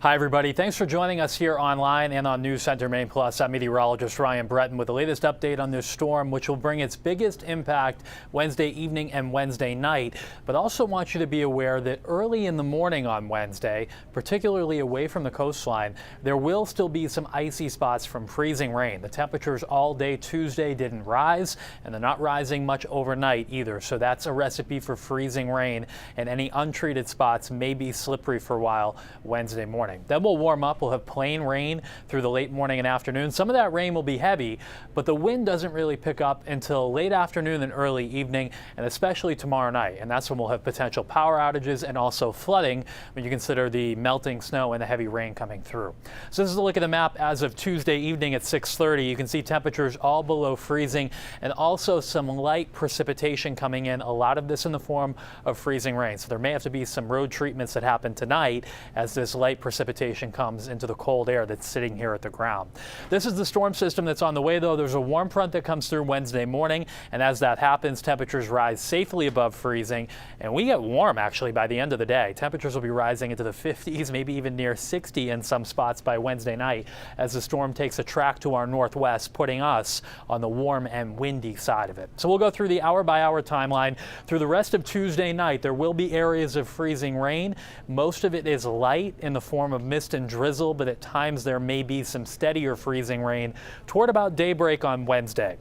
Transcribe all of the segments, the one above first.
Hi, everybody. Thanks for joining us here online and on News Center Maine Plus. I'm meteorologist Ryan Breton with the latest update on this storm, which will bring its biggest impact Wednesday evening and Wednesday night. But also want you to be aware that early in the morning on Wednesday, particularly away from the coastline, there will still be some icy spots from freezing rain. The temperatures all day Tuesday didn't rise, and they're not rising much overnight either. So that's a recipe for freezing rain, and any untreated spots may be slippery for a while Wednesday morning. Then we'll warm up. We'll have plain rain through the late morning and afternoon. Some of that rain will be heavy, but the wind doesn't really pick up until late afternoon and early evening, and especially tomorrow night. And that's when we'll have potential power outages and also flooding when you consider the melting snow and the heavy rain coming through. So this is a look at the map as of Tuesday evening at 6:30. You can see temperatures all below freezing and also some light precipitation coming in, a lot of this in the form of freezing rain. So there may have to be some road treatments that happen tonight as this light precipitation comes into the cold air that's sitting here at the ground. This is the storm system that's on the way, though. There's a warm front that comes through Wednesday morning, and as that happens, temperatures rise safely above freezing, and we get warm actually by the end of the day. Temperatures will be rising into the 50s, maybe even near 60 in some spots by Wednesday night as the storm takes a track to our northwest, putting us on the warm and windy side of it. So we'll go through the hour-by-hour timeline. Through the rest of Tuesday night, there will be areas of freezing rain. Most of it is light in the form of mist and drizzle, but at times there may be some steadier freezing rain toward about daybreak on Wednesday.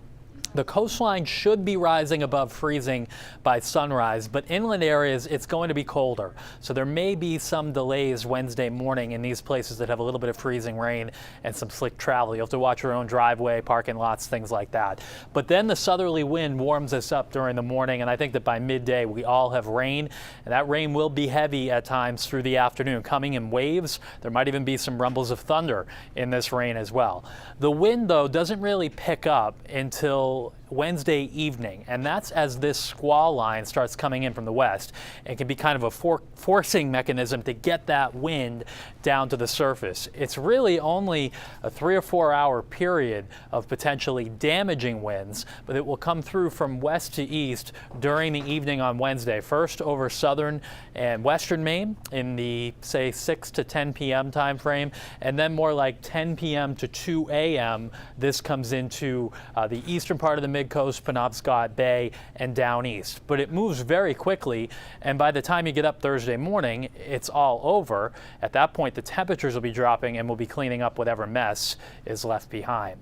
The coastline should be rising above freezing by sunrise, but inland areas, it's going to be colder. So there may be some delays Wednesday morning in these places that have a little bit of freezing rain and some slick travel. You'll have to watch your own driveway, parking lots, things like that. But then the southerly wind warms us up during the morning, and I think that by midday we all have rain, and that rain will be heavy at times through the afternoon, coming in waves. There might even be some rumbles of thunder in this rain as well. The wind, though, doesn't really pick up until Wednesday evening, and that's as this squall line starts coming in from the west. It can be kind of a forcing mechanism to get that wind down to the surface. It's really only a 3 or 4 hour period of potentially damaging winds, but it will come through from west to east during the evening on Wednesday, first over southern and western Maine in the, say, 6 to 10 p.m. time frame, and then more like 10 p.m. to 2 a.m. this comes into the eastern part of the mid-coast, Penobscot Bay, and down east. But it moves very quickly, and by the time you get up Thursday morning, it's all over. At that point, the temperatures will be dropping, and we'll be cleaning up whatever mess is left behind.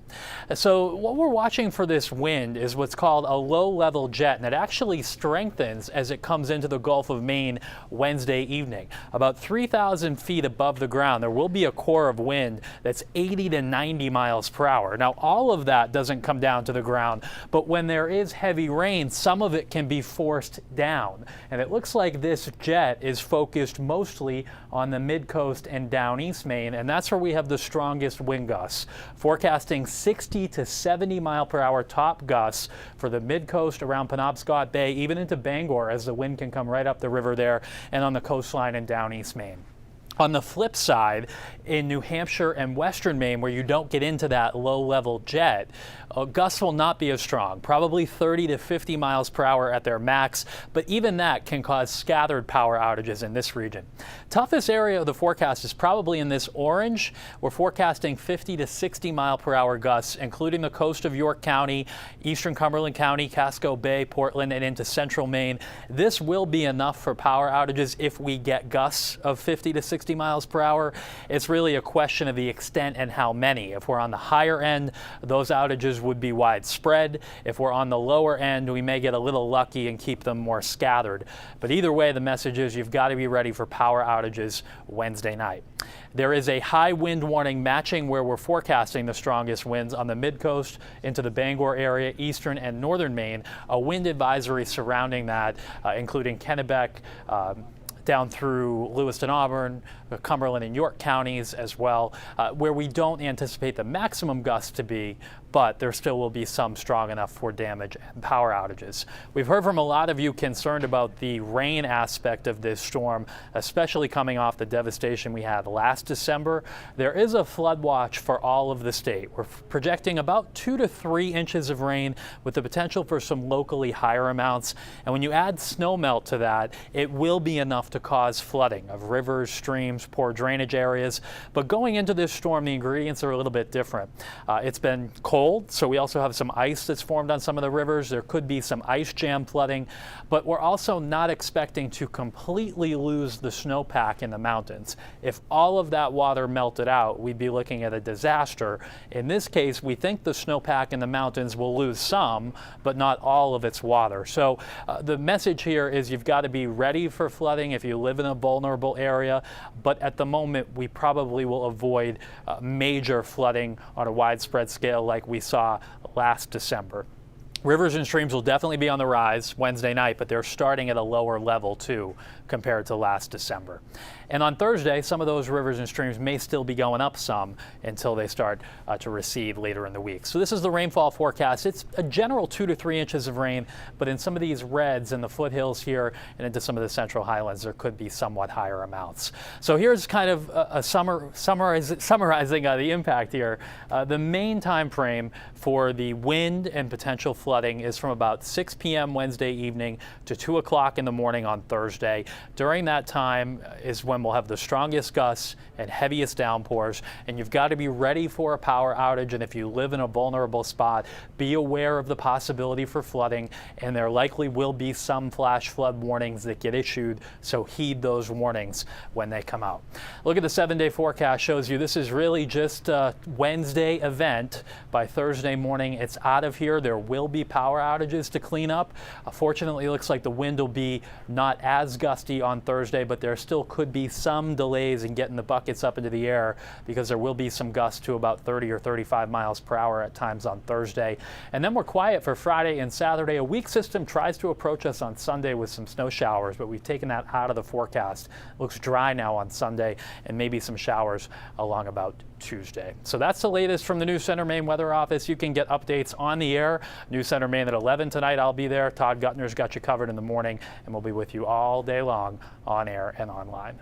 So what we're watching for this wind is what's called a low-level jet, and it actually strengthens as it comes into the Gulf of Maine Wednesday evening. About 3,000 feet above the ground, there will be a core of wind that's 80 to 90 miles per hour. Now, all of that doesn't come down to the ground, but when there is heavy rain, some of it can be forced down. And it looks like this jet is focused mostly on the mid-coast and down east Maine, and that's where we have the strongest wind gusts. Forecasting 60 to 70 mile per hour top gusts for the mid-coast around Penobscot Bay, even into Bangor, as the wind can come right up the river there, and on the coastline in down east Maine. On the flip side, in New Hampshire and western Maine, where you don't get into that low-level jet, gusts will not be as strong, probably 30 to 50 miles per hour at their max, but even that can cause scattered power outages in this region. Toughest area of the forecast is probably in this orange. We're forecasting 50 to 60 mile per hour gusts, including the coast of York County, eastern Cumberland County, Casco Bay, Portland, and into central Maine. This will be enough for power outages if we get gusts of 50 to 60 miles per hour. It's really a question of the extent and how many. If we're on the higher end, those outages would be widespread. If we're on the lower end, we may get a little lucky and keep them more scattered. But either way, the message is you've got to be ready for power outages Wednesday night. There is a high wind warning matching where we're forecasting the strongest winds on the mid-coast into the Bangor area, eastern and northern Maine. A wind advisory surrounding that, including Kennebec, down through Lewiston, Auburn, Cumberland and York counties as well, where we don't anticipate the maximum gusts to be, but there still will be some strong enough for damage and power outages. We've heard from a lot of you concerned about the rain aspect of this storm, especially coming off the devastation we had last December. There is a flood watch for all of the state. We're projecting about 2 to 3 inches of rain with the potential for some locally higher amounts. And when you add snow melt to that, it will be enough to cause flooding of rivers, streams, streams, poor drainage areas. But going into this storm, the ingredients are a little bit different. It's been cold, so we also have some ice that's formed on some of the rivers. There could be some ice jam flooding, but we're also not expecting to completely lose the snowpack in the mountains. If all of that water melted out, we'd be looking at a disaster. In this case, we think the snowpack in the mountains will lose some, but not all of its water. So the message here is you've got to be ready for flooding if you live in a vulnerable area, but at the moment we probably will avoid major flooding on a widespread scale like we saw last December. Rivers and streams will definitely be on the rise Wednesday night, but they're starting at a lower level too compared to last December. And on Thursday, some of those rivers and streams may still be going up some until they start to recede later in the week. So this is the rainfall forecast. It's a general 2 to 3 inches of rain, but in some of these reds in the foothills here and into some of the central highlands, there could be somewhat higher amounts. So here's kind of a summarizing the impact here. The main time frame for the wind and potential flooding is from about 6 p.m. Wednesday evening to 2 o'clock in the morning on Thursday. During that time is when we'll have the strongest gusts and heaviest downpours, and you've got to be ready for a power outage. And if you live in a vulnerable spot, be aware of the possibility for flooding, and there likely will be some flash flood warnings that get issued, so heed those warnings when they come out. Look at the 7-day forecast. Shows you this is really just a Wednesday event. By Thursday morning, it's out of here. There will be power outages to clean up. Fortunately, it looks like the wind will be not as gusty on Thursday, but there still could be some delays in getting the buckets up into the air because there will be some gusts to about 30 or 35 miles per hour at times on Thursday. And then we're quiet for Friday and Saturday. A weak system tries to approach us on Sunday with some snow showers, but we've taken that out of the forecast. Looks dry now on Sunday, and maybe some showers along about Tuesday. So that's the latest from the News Center Maine Weather Office. You can get updates on the air. News Center Maine at 11 tonight. I'll be there. Todd Guttner's got you covered in the morning, and we'll be with you all day long on air and online.